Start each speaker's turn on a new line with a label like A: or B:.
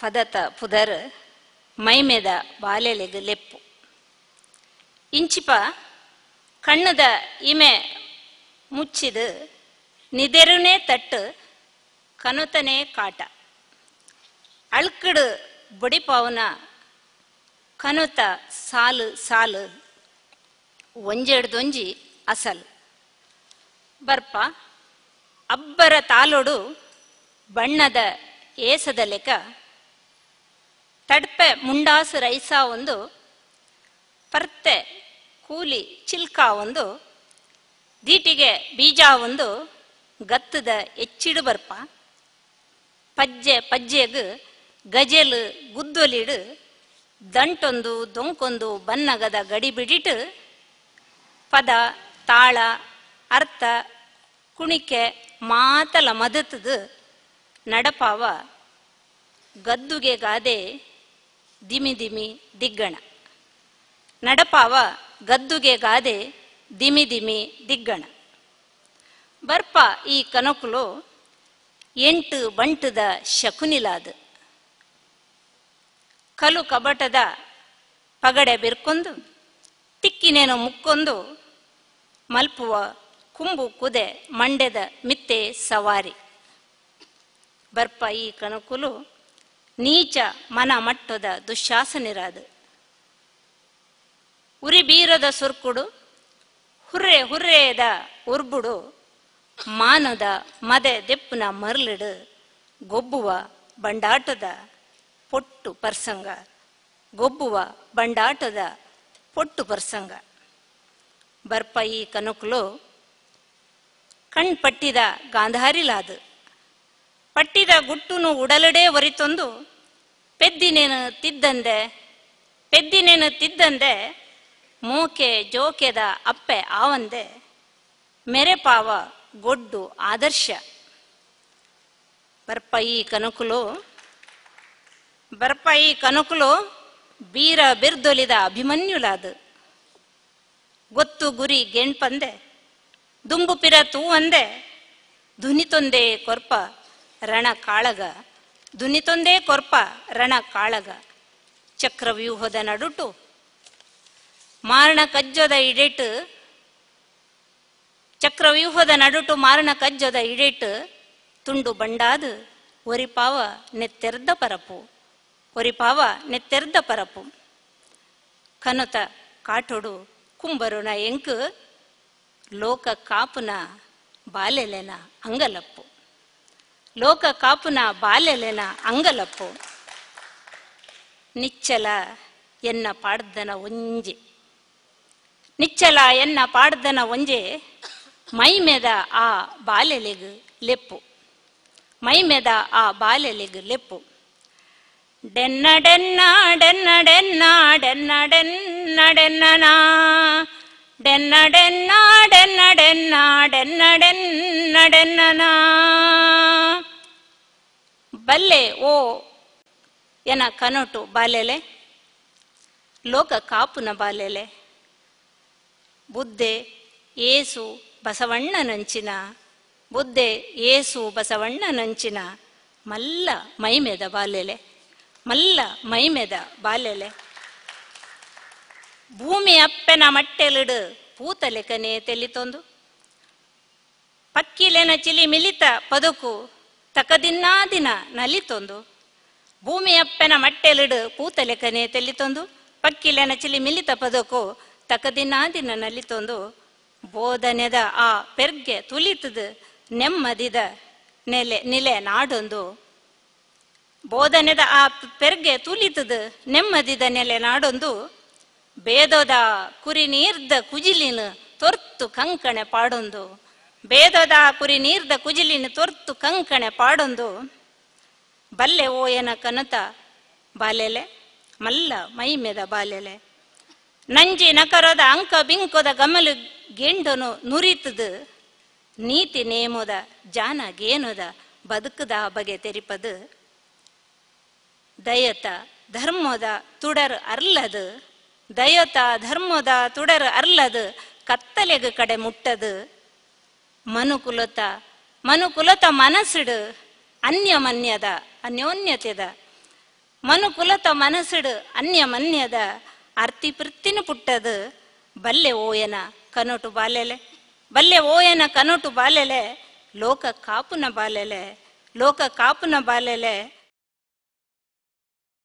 A: ಪದತ ಪುದರ್ ಮೈಮೆದ ಬಾಲೆಲೆಗ್ ಲೆಪ್ಪು ಇಂಚಿಪ ಕಣ್ಣದ ಇಮೆ ಮುಚ್ಚಿದು ನಿದೆರುನೇ ತಟ್ಟು ಕನುತನೇ ಕಾಟ ಅಳ್ಕಡು ಬೊಡಿಪಾವನ ಕನುತ ಸಾಲು ಸಾಲು ಒಂಜೆಡ್ದೊಂಜಿ ಅಸಲು ಬರ್ಪ ಅಬ್ಬರ ತಾಲೊಡು ಬಣ್ಣದ ಏಸದ ಲೆಕ್ಕ ತಡ್ಪೆ ಮುಂಡಾಸು ರೈಸ ಒಂದು ಪರ್ತೆ ಕೂಲಿ ಚಿಲ್ಕ ಒಂದು ದೀಟಿಗೆ ಬೀಜ ಒಂದು ಗತ್ತದ ಎಚ್ಚಿಡು ಬರ್ಪ ಪಜ್ಜೆ ಪಜ್ಜೆಗ್ ಗಜೆಲು ಗುದ್ದೊಲಿಡು ದಂಟೊಂದು ದೊಂಕೊಂದು ಬನ್ನಗದ ಗಡಿ ಬಿಡಿಟ್ಟು ಪದ ತಾಳ ಅರ್ಥ ಕುಣಿಕೆ ಮಾತಲ ಮದತದು ನಡಪಾವ ಗದ್ದುಗೆ ಗಾದೆ ದಿಮಿ ದಿಮಿ ದಿಗ್ಗಣ ನಡಪಾವ ಗದ್ದುಗೆ ಗಾದೆ ದಿಮಿ ದಿಮಿ ದಿಗ್ಗಣ ಬರ್ಪ ಈ ಕನಕುಲು 8 ಬಂಟದ ಶಕುನಿಲಾದು ಕಲು ಕಬಟದ ಪಗಡೆ ಬಿರ್ಕೊಂದು ತಿಕ್ಕಿನೇನು ಮುಕ್ಕೊಂದು ಮಲ್ಪುವ ಕುಂಬು ಕುದೆ ಮಂಡ್ಯದ ಮಿತ್ತೆ ಸವಾರಿ ಬರ್ಪ ಈ ಕನಕುಲು ನೀಚ ಮನ ಮಟ್ಟದ ದುಶ್ಯಾಸನಿರಾದು ಉರಿ ಬೀರದ ಸುರ್ಕುಡು ಹುರ್ರೆ ಹುರ್ರೆದ ಉರ್ಬುಡು ಮಾನದ ಮದೆ ದೆಪ್ಪುನ ಮರ್ಲಿಡು ಗೊಬ್ಬುವ ಬಂಡಾಟದ ಪೊಟ್ಟು ಪರ್ಸಂಗ ಗೊಬ್ಬುವ ಬಂಡಾಟದ ಪೊಟ್ಟು ಪರ್ಸಂಗ ಬರ್ಪ ಈ ಕನಕುಲು ಕಣ್ಪಟ್ಟಿದ ಗಾಂಧಾರಿಲಾದು ಪಟ್ಟಿದ ಗುಟ್ಟುನು ಉಡಲಡೆ ಒರಿತೊಂದು ಪೆದ್ದಿನೇನು ತಿದ್ದಂದೆ ಮೂಕೆ ಜೋಕೆದ ಅಪ್ಪೆ ಆವಂದೆ ಮೆರೆಪಾವ ಗೊಡ್ಡು ಆದರ್ಶ ಬರ್ಪ ಈ ಕನಕುಲು ಬೀರ ಬಿರ್ದೊಲಿದ ಅಭಿಮನ್ಯುಲಾದು ಗೊತ್ತು ಗುರಿ ಗೆಣ್ಪಂದೆ ದುಂಬು ಪಿರ ತೂವಂದೆ ಧುನಿತೊಂದೇ ಕೊರ್ಪ ರಣ ಕಾಳಗ ಧುನಿತೊಂದೇ ಕೊರ್ಪ ರಣ ಕಾಳಗ ಚಕ್ರವ್ಯೂಹದ ನಡುಟು ಮಾರಣ ಕಜ್ಜದ ಇಡೇಟು ಚಕ್ರವ್ಯೂಹದ ನಡುಟು ಮಾರಣ ಕಜ್ಜದ ಇಡೇಟು ತುಂಡು ಬಂಡಾದು ಒರಿಪಾವ ನೆತ್ತೆರ್ದ ಪರಪು ಕನುತ ಕಾಟೊಡು ಕುಂಬರುಣ ಎಂಕು ಲೋಕ ಕಾಪುನ ಬಾಲೆಲೆನ ಅಂಗಲಪ್ಪು ಲೋಕ ಕಾಪುನ ಬಾಲೆಲೆನ ಅಂಗಲಪ್ಪು ನಿಚ್ಚಲ ಎನ್ನ ಪಾಡ್ದನ ಒಂಜೆ ಮೈಮೆದ ಆ ಬಾಲೆಲೆಗು ಲೆಪ್ಪು ಡೆನ್ನ ಡೆನ್ನ ಡೆನ್ನ ಡೆನ್ನ ಡೆನ್ನ ಡೆನ್ನ ಡೆನ್ನನಾ ಡೆನ್ನ ಡೆನ್ನ ಡೆನ್ನ ಡೆನ್ನ ಡೆನ್ನ ಡೆನ್ನ ಡೆನ್ನನಾ ಬಲ್ಲೆ ಓ ಎನ ಕನೋಟು ಬಾಲೆಲೆ ಲೋಕ ಕಾಪುನ ಬಾಲೆಲೆ ಬುದ್ಧೆ ಏಸು ಬಸವಣ್ಣನಂಚಿನ ಮಲ್ಲ ಮೈಮೆದ ಬಾಲೆಲೆ ಭೂಮಿ ಅಪ್ಪೆನ ಮಟ್ಟೆಲಿಡು ಪೂತಲೆಕನೆ ತೆಲಿತೊಂದು ಪಕ್ಕಿಲೆನ ಚಿಲಿ ಮಿಲಿತ ಪದುಕು ತಕದಿನ್ನಾದಿನ ನಲಿತೊಂದು ಭೂಮಿ ಅಪ್ಪೆನ ಮಟ್ಟೆಲಿಡು ಪೂತಲೆಕನೆ ತೆಲಿತೊಂದು ಪಕ್ಕಿಲೆನ ಚಿಲಿ ಮಿಲಿತ ಪದುಕು ತಕದಿನ್ನಾದಿನ ನಲಿತೊಂದು ಬೋಧನೆದ ಆ ಪೆರ್ಗೆ ತುಲಿತದು ನೆಮ್ಮದಿದ ನಿಲೆ ನಾಡೊಂದು ಬೋಧನೆದ ಆ ಪೆರ್ಗೆ ತುಲಿತದು ನೆಮ್ಮದಿದ ನೆಲೆ ನಾಡೊಂದು ಬೇದೋದ ಕುರಿ ನೀರ್ದ ಕುಜಿಲಿನ ತೊರ್ತು ಕಂಕಣೆ ಪಾಡೊಂದು ಬೇದೋದ ಕುರಿ ನೀರ್ದ ಕುಜಿಲಿನ ತೊರ್ತು ಕಂಕಣೆ ಪಾಡೊಂದು ಬಲ್ಲೆ ಓಯನ ಕನತ ಬಾಲೆಲೆ ಮಲ್ಲ ಮೈಮೆದ ಬಾಲೆಲೆ ನಂಜಿ ನಕರದ ಅಂಕ ಬಿಂಕೊದ ಗಮಲು ಗೆಂಡನು ನುರಿತದು ನೀತಿ ನೇಮೋದ ಜಾನ ಗೇನೋದ ಬದುಕದ ಬಗೆ ತೆರಿಪದು ದಯತ ಧರ್ಮದ ತುಡರ್ ಅರ್ಲದು ಕತ್ತಲೆಗು ಕಡೆ ಮುಟ್ಟದು ಮನುಕುಲತ ಮನಸ್ಸಿಡು ಅನ್ಯೋನ್ಯತೆದ ಮನುಕುಲತ ಮನಸ್ಸಿಡು ಅನ್ಯ ಮನ್ಯದ ಅರ್ತಿ ಪೃತ್ತಿನ ಪುಟ್ಟದು ಬಲ್ಲೆ ಓಯನ ಕನೋಟು ಬಾಲೆಲೆ ಬಲ್ಲೆ ಓಯನ ಕನೋಟು ಬಾಲೆಲೆ ಲೋಕ ಕಾಪುನ ಬಾಲೆಲೆ ಲೋಕ ಕಾಪುನ ಬಾಲೆಲೆ